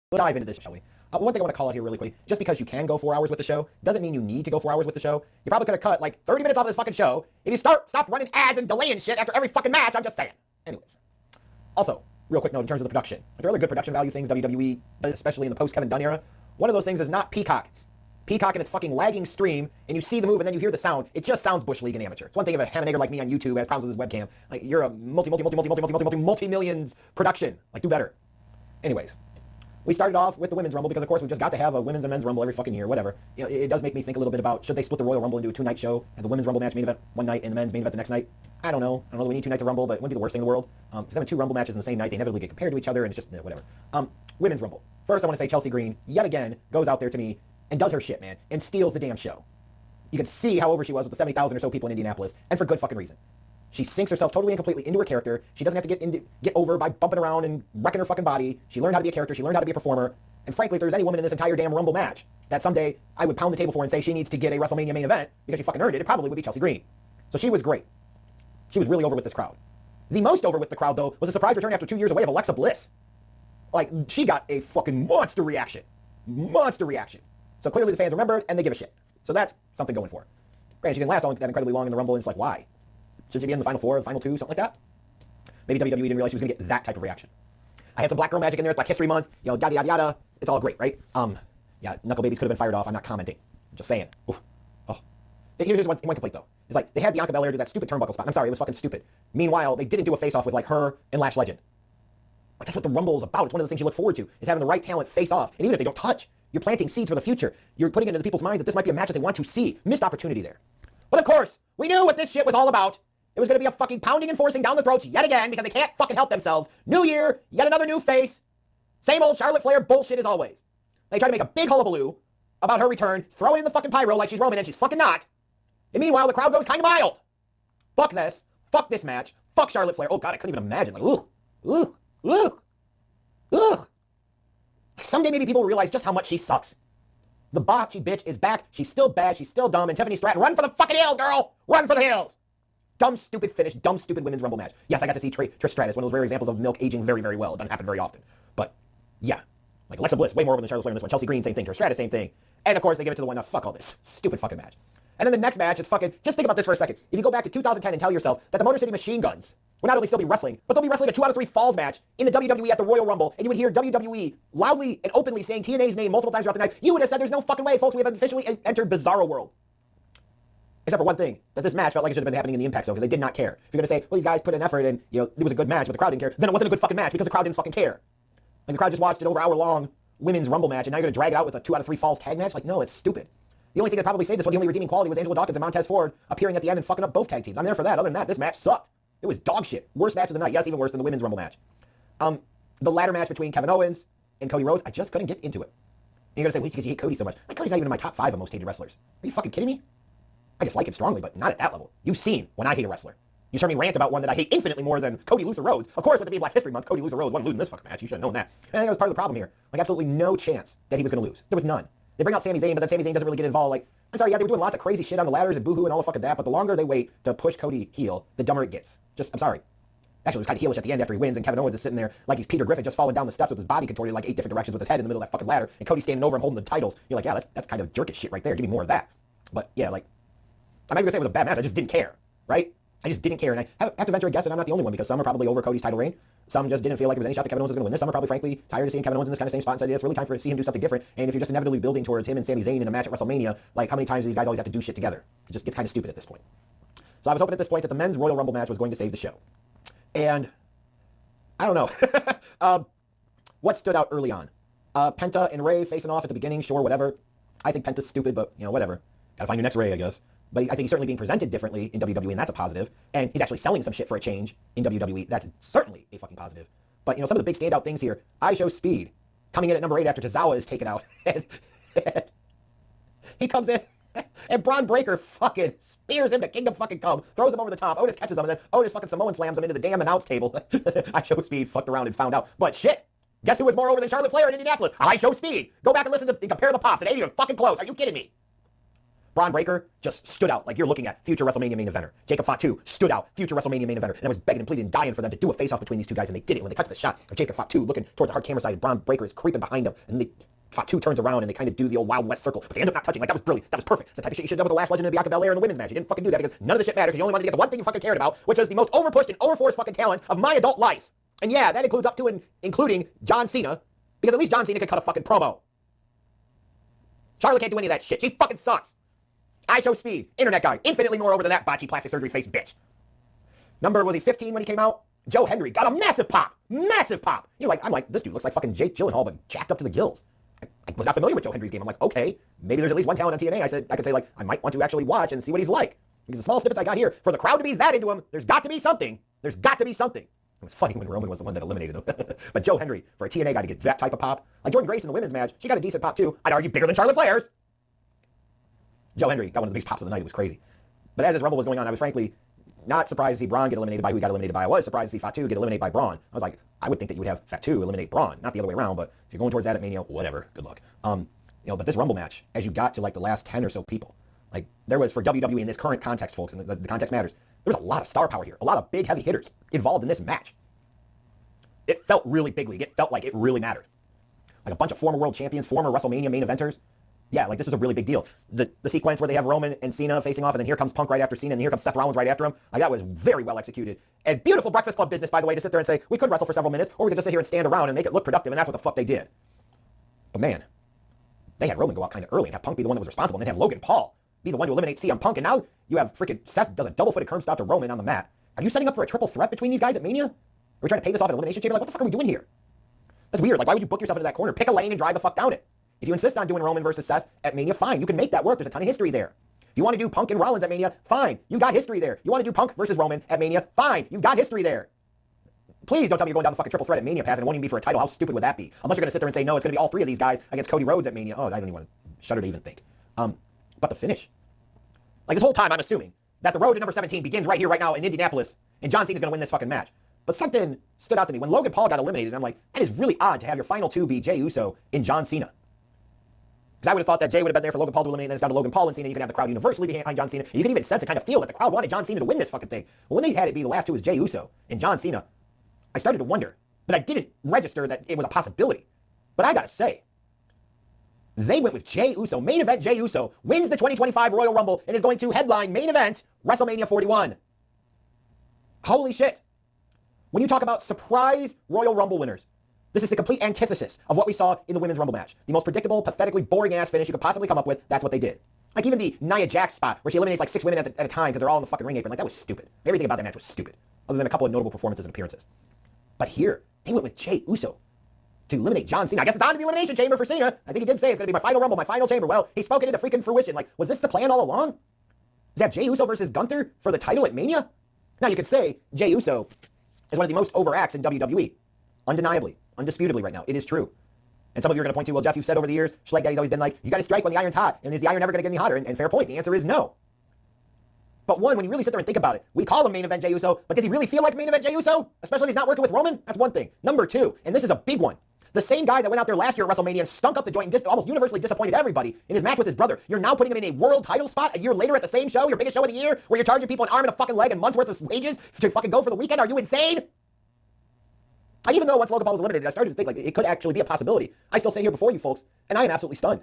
Let's dive into this, shall we? One thing I want to call out here really quickly, just because you can go 4 hours with the show, doesn't mean you need to go 4 hours with the show. You probably could have cut like 30 minutes off of this fucking show if you stop running ads and delaying shit after every fucking match. I'm just saying. Anyways. Also, real quick note in terms of the production. There are really good production value things WWE, especially in the post-Kevin Dunn era. One of those things is not Peacock. Peacock and its fucking lagging stream, and you see the move and then you hear the sound. It just sounds Bush League and amateur. It's one thing if a Hammanager like me on YouTube has problems with his webcam. Like, you're a multi-millions production. Like, do better. Anyways. We started off with the Women's Rumble because, of course, we just got to have a Women's and Men's Rumble every fucking year, whatever. You know, it does make me think a little bit about, should they split the Royal Rumble into a 2-night show, and the Women's Rumble match main event one night and the Men's main event the next night? I don't know. that we need 2 nights of Rumble, but it wouldn't be the worst thing in the world. Because having 2 Rumble matches in the same night, they inevitably get compared to each other, and it's just, whatever. Women's Rumble. First, I want to say Chelsea Green, yet again, goes out there to me and does her shit, man, and steals the damn show. You can see how over she was with the 70,000 or so people in Indianapolis, and for good fucking reason. She sinks herself totally and completely into her character. She doesn't have to get over by bumping around and wrecking her fucking body. She learned how to be a character. She learned how to be a performer. And frankly, if there's any woman in this entire damn Rumble match that someday I would pound the table for and say she needs to get a WrestleMania main event because she fucking earned it, it probably would be Chelsea Green. So she was great. She was really over with this crowd. The most over with the crowd, though, was a surprise return after 2 years away of Alexa Bliss. Like, she got a fucking monster reaction. Monster reaction. So clearly the fans remembered, and they give a shit. So that's something going for her. Granted, she didn't last that incredibly long in the Rumble, and it's like, why? Should she be in the Final 4, the Final 2, something like that? Maybe WWE didn't realize she was going to get that type of reaction. I had some Black Girl Magic in there. It's Black History Month. You know, yada, yada, yada. It's all great, right? Yeah, Knuckle Babies could have been fired off. I'm not commenting. I'm just saying. Oof. Oh. Here's one complaint, though. It's like, they had Bianca Belair do that stupid turnbuckle spot. I'm sorry, it was fucking stupid. Meanwhile, they didn't do a face-off with, like, her and Lash Legend. Like, that's what the Rumble is about. It's one of the things you look forward to, is having the right talent face off. And even if they don't touch, you're planting seeds for the future. You're putting it into people's minds that this might be a match that they want to see. Missed opportunity there. But of course, we knew what this shit was all about. It was going to be a fucking pounding and forcing down the throats yet again because they can't fucking help themselves. New year, yet another new face. Same old Charlotte Flair bullshit as always. They try to make a big hullabaloo about her return, throw it in the fucking pyro like she's Roman and she's fucking not. And meanwhile, the crowd goes kind of mild. Fuck this. Fuck this match. Fuck Charlotte Flair. Oh God, I couldn't even imagine. Like, ugh. Someday maybe people will realize just how much she sucks. The botchy bitch is back. She's still bad. She's still dumb. And Tiffany Stratton, run for the fucking hills, girl. Run for the hills. Dumb, stupid finish. Dumb, stupid Women's Rumble match. Yes, I got to see Trish Stratus, one of those rare examples of milk aging very, very well. It doesn't happen very often. But, yeah. Like Alexa Bliss, way more over than Charlotte Flair in this one. Chelsea Green, same thing. Trish Stratus, same thing. And, of course, they give it to the one, fuck all this. Stupid fucking match. And then the next match, it's fucking... Just think about this for a second. If you go back to 2010 and tell yourself that the Motor City Machine Guns will not only still be wrestling, but they'll be wrestling a 2 out of 3 falls match in the WWE at the Royal Rumble, and you would hear WWE loudly and openly saying TNA's name multiple times throughout the night, you would have said there's no fucking way, folks, we have officially entered Bizarro World. Except for one thing, that this match felt like it should have been happening in the Impact Zone, because they did not care. If you're going to say, well, these guys put in effort and, you know, it was a good match, but the crowd didn't care, then it wasn't a good fucking match because the crowd didn't fucking care. Like, the crowd just watched an over hour-long Women's Rumble match, and now you're going to drag it out with a 2 out of 3 falls tag match? Like, no, it's stupid. The only thing that probably saved this one, the only redeeming quality was Angela Dawkins and Montez Ford appearing at the end and fucking up both tag teams. I'm there for that. Other than that, this match sucked. It was dog shit. Worst match of the night. Yes, even worse than the Women's Rumble match. The ladder match between Kevin Owens and Cody Rhodes, I just couldn't get into it. And you're going to say, well, because you hate Cody so much. Like, Cody's not even in my top 5 of most hated wrestlers. Are you fucking kidding me? I just like him strongly, but not at that level. You've seen when I hate a wrestler. You heard me rant about one that I hate infinitely more than Cody Luther Rhodes. Of course, with it being Black History Month, Cody Luther Rhodes wasn't losing this fucking match. You should have known that. And I think that was part of the problem here. Like, absolutely no chance that he was going to lose. There was none. They bring out Sami Zayn, but then Sami Zayn doesn't really get involved. Like, I'm sorry, yeah, they were doing lots of crazy shit on the ladders and boohoo and all the fucking that, but the longer they wait to push Cody heel, the dumber it gets. I'm sorry. Actually, it was kind of heelish at the end after he wins, and Kevin Owens is sitting there like he's Peter Griffin just falling down the steps with his body contorted like 8 different directions with his head in the middle of that fucking ladder, and Cody standing over him holding the titles. You're like, yeah, that's kind of jerkish shit right there. Give me more of that. But yeah, like, I'm not even gonna say it was a bad match. I just didn't care, right? I just didn't care, and I have to venture a guess that I'm not the only one, because some are probably over Cody's title reign. Some just didn't feel like there was any shot that Kevin Owens was going to win this. Some are probably, frankly, tired of seeing Kevin Owens in this kind of same spot and said, yeah, it's really time to see him do something different. And if you're just inevitably building towards him and Sami Zayn in a match at WrestleMania, like, how many times do these guys always have to do shit together? It just gets kind of stupid at this point. So I was hoping at this point that the men's Royal Rumble match was going to save the show. And I don't know. What stood out early on? Penta and Rey facing off at the beginning, sure, whatever. I think Penta's stupid, but, you know, whatever. Gotta find your next Rey, I guess. But I think he's certainly being presented differently in WWE, and that's a positive. And he's actually selling some shit for a change in WWE. That's certainly a fucking positive. But, you know, some of the big standout things here, I Show Speed, coming in at number 8 after Tozawa is taken out. And he comes in, and Braun Breaker fucking spears him to Kingdom fucking Come, throws him over the top. Otis catches him, and then Otis fucking Samoan slams him into the damn announce table. I Show Speed fucked around and found out. But shit, guess who was more over than Charlotte Flair in Indianapolis? I Show Speed. Go back and listen to compare the pops. It ain't even fucking close. Are you kidding me? Braun Breaker just stood out like you're looking at future WrestleMania main eventer. Jacob Fatu stood out, future WrestleMania main eventer. And I was begging and pleading and dying for them to do a face-off between these two guys, and they did it. When they touched the shot of Jacob Fatu looking towards the hard camera side, and Braun Breaker is creeping behind him, and Fatu turns around and they kind of do the old Wild West circle, but they end up not touching. Like, that was brilliant. That was perfect. It's the type of shit you should have done with the last Legend of Bianca Belair in the women's match. You didn't fucking do that because none of the shit mattered because you only wanted to get the one thing you fucking cared about, which was the most overpushed and overforced fucking talent of my adult life. And yeah, that includes up to and including John Cena, because at least John Cena could cut a fucking promo. Charlotte can't do any of that shit. She fucking sucks. I show speed. Internet guy. Infinitely more over than that botchy plastic surgery face bitch. Number, was he 15 when he came out? Joe Hendry got a massive pop. Massive pop. I'm like, this dude looks like fucking Jake Gyllenhaal, but jacked up to the gills. I was not familiar with Joe Hendry's game. I'm like, okay, maybe there's at least one talent on TNA. I could say, like, I might want to actually watch and see what he's like. Because the small snippets I got here, for the crowd to be that into him, there's got to be something. There's got to be something. It was funny when Roman was the one that eliminated him. But Joe Hendry, for a TNA guy to get that type of pop, like Jordan Grace in the women's match, she got a decent pop too. I'd argue bigger than Charlotte Flair's. Joe Hendry got one of the biggest pops of the night. It was crazy. But as this Rumble was going on, I was frankly not surprised to see Braun get eliminated by who he got eliminated by. I was surprised to see Fatu get eliminated by Braun. I was like, I would think that you would have Fatu eliminate Braun, not the other way around. But if you're going towards that at Mania, whatever, good luck. But this Rumble match, as you got to like the last 10 or so people, like there was for WWE in this current context, folks, and the context matters. There was a lot of star power here, a lot of big heavy hitters involved in this match. It felt really big league. It felt like it really mattered. Like a bunch of former world champions, former WrestleMania main eventers. Yeah, like this was a really big deal. The sequence where they have Roman and Cena facing off, and then here comes Punk right after Cena, and here comes Seth Rollins right after him. Like that was very well executed. And beautiful Breakfast Club business, by the way, to sit there and say, we could wrestle for several minutes, or we could just sit here and stand around and make it look productive, and that's what the fuck they did. But man, they had Roman go out kind of early and have Punk be the one that was responsible, and then have Logan Paul be the one to eliminate CM Punk, and now you have freaking Seth does a double-footed curb stop to Roman on the mat. Are you setting up for a triple threat between these guys at Mania? Are we trying to pay this off at Elimination Chamber? Like, what the fuck are we doing here? That's weird. Like, why would you book yourself into that corner? Pick a lane and drive the fuck down it. If you insist on doing Roman versus Seth at Mania, fine. You can make that work. There's a ton of history there. If you want to do Punk and Rollins at Mania, fine. You got history there. You want to do Punk versus Roman at Mania, fine. You've got history there. Please don't tell me you're going down the fucking triple threat at Mania path and it won't even be for a title. How stupid would that be? Unless you're going to sit there and say, no, it's going to be all three of these guys against Cody Rhodes at Mania. Oh, I don't even want to shudder to even think. But the finish. Like this whole time, I'm assuming that the road to number 17 begins right here, right now in Indianapolis, and John Cena's going to win this fucking match. But something stood out to me. When Logan Paul got eliminated, I'm like, that is really odd to have your final two be Jey Uso and John Cena. Because I would have thought that Jey would have been there for Logan Paul to eliminate, and then it's down to Logan Paul and Cena. You can have the crowd universally behind John Cena. You can even sense and kind of feel that the crowd wanted John Cena to win this fucking thing. But when they had it be the last two was Jey Uso and John Cena, I started to wonder. But I didn't register that it was a possibility. But I gotta say, they went with Jey Uso. Main event Jey Uso wins the 2025 Royal Rumble and is going to headline main event WrestleMania 41. Holy shit. When you talk about surprise Royal Rumble winners, this is the complete antithesis of what we saw in the Women's Rumble match. The most predictable, pathetically boring-ass finish you could possibly come up with, that's what they did. Like even the Nia Jax spot, where she eliminates like 6 women at a time because they're all in the fucking ring apron. Like that was stupid. Everything about that match was stupid, other than a couple of notable performances and appearances. But here, they went with Jey Uso to eliminate John Cena. I guess it's on to the Elimination Chamber for Cena. I think he did say it's going to be my final Rumble, my final chamber. Well, he spoke it into freaking fruition. Like, was this the plan all along? Is that Jey Uso versus Gunther for the title at Mania? Now, you could say Jey Uso is one of the most over acts in WWE. Undeniably. Undisputably right now. It is true. And some of you are going to point to, well, Jeff, you've said over the years, Schleg Daddy's always been like, you got to strike when the iron's hot. And is the iron never going to get any hotter? And fair point. The answer is no. But one, when you really sit there and think about it, we call him main event Jey Uso, but does he really feel like main event Jey Uso? Especially if he's not working with Roman? That's one thing. Number two, and this is a big one. The same guy that went out there last year at WrestleMania and stunk up the joint and almost universally disappointed everybody in his match with his brother. You're now putting him in a world title spot a year later at the same show, your biggest show of the year, where you're charging people an arm and a fucking leg and months worth of wages to fucking go for the weekend? Are you insane? Even though once Logan Paul was eliminated, I started to think like it could actually be a possibility. I still say here before you folks, and I am absolutely stunned.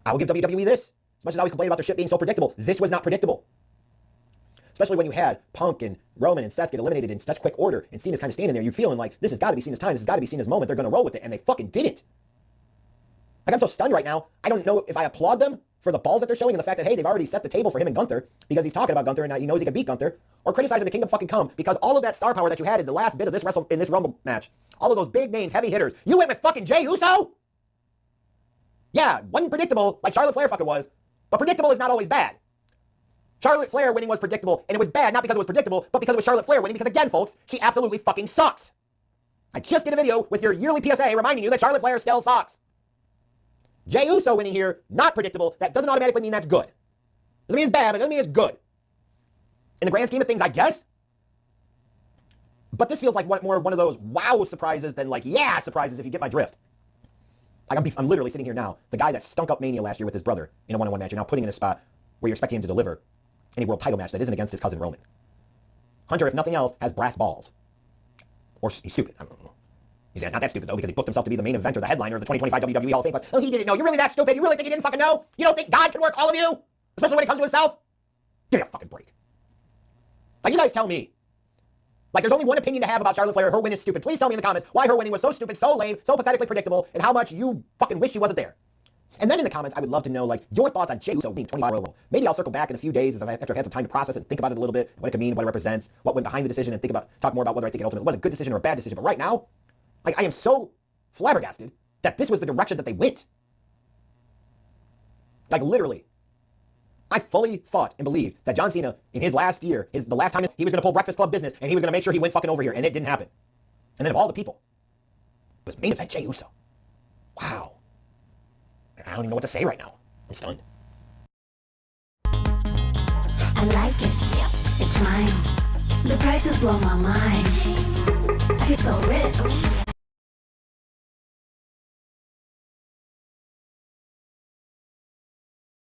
I will give WWE this. As much as I always complain about their shit being so predictable, this was not predictable. Especially when you had Punk and Roman and Seth get eliminated in such quick order, and Cena's kind of standing there, you're feeling like, this has got to be Cena's time, this has got to be Cena's moment, they're going to roll with it, and they fucking didn't. Like, I'm so stunned right now, I don't know if I applaud them for the balls that they're showing and the fact that, hey, they've already set the table for him and Gunther, because he's talking about Gunther and now he knows he can beat Gunther, or criticize him to Kingdom fucking Come, because all of that star power that you had in the last bit of this Rumble match, all of those big names, heavy hitters, you went with fucking Jey Uso? Yeah, wasn't predictable like Charlotte Flair fucking was, but predictable is not always bad. Charlotte Flair winning was predictable, and it was bad not because it was predictable, but because it was Charlotte Flair winning, because again, folks, she absolutely fucking sucks. I just did a video with your yearly PSA reminding you that Charlotte Flair still sucks. Jey Uso winning here, not predictable, that doesn't automatically mean that's good. Doesn't mean it's bad, but it doesn't mean it's good. In the grand scheme of things, I guess. But this feels like more one of those wow surprises than like yeah surprises, if you get my drift. I'm literally sitting here now. The guy that stunk up Mania last year with his brother in a one-on-one match, you're now putting in a spot where you're expecting him to deliver any world title match that isn't against his cousin Roman. Hunter, if nothing else, has brass balls. Or he's stupid. I don't know. He's not that stupid, though, because he booked himself to be the main eventer, the headliner of the 2025 WWE Hall of Fame. But, oh, he didn't know. You're really that stupid? You really think he didn't fucking know? You don't think God can work all of you? Especially when it comes to himself? Give me a fucking break. Like, you guys tell me. Like, there's only one opinion to have about Charlotte Flair. Her win is stupid. Please tell me in the comments why her winning was so stupid, so lame, so pathetically predictable, and how much you fucking wish she wasn't there. And then in the comments, I would love to know, like, your thoughts on Jey Uso being 25 Royal Rumble. Maybe I'll circle back in a few days after I've had some time to process it and think about it a little bit, what it could mean, what it represents, what went behind the decision, and talk more about whether I think it ultimately was a good decision or a bad decision. But right now, like, I am so flabbergasted that this was the direction that they went. Like, literally. I fully thought and believed that John Cena, in his last year, the last time he was going to pull Breakfast Club business, and he was going to make sure he went fucking over here, and it didn't happen. And then of all the people, it was main event Jey Uso. Wow. I don't even know what to say right now. I'm stunned. I like it. Yep. It's mine. The prices blow my mind. I feel so rich.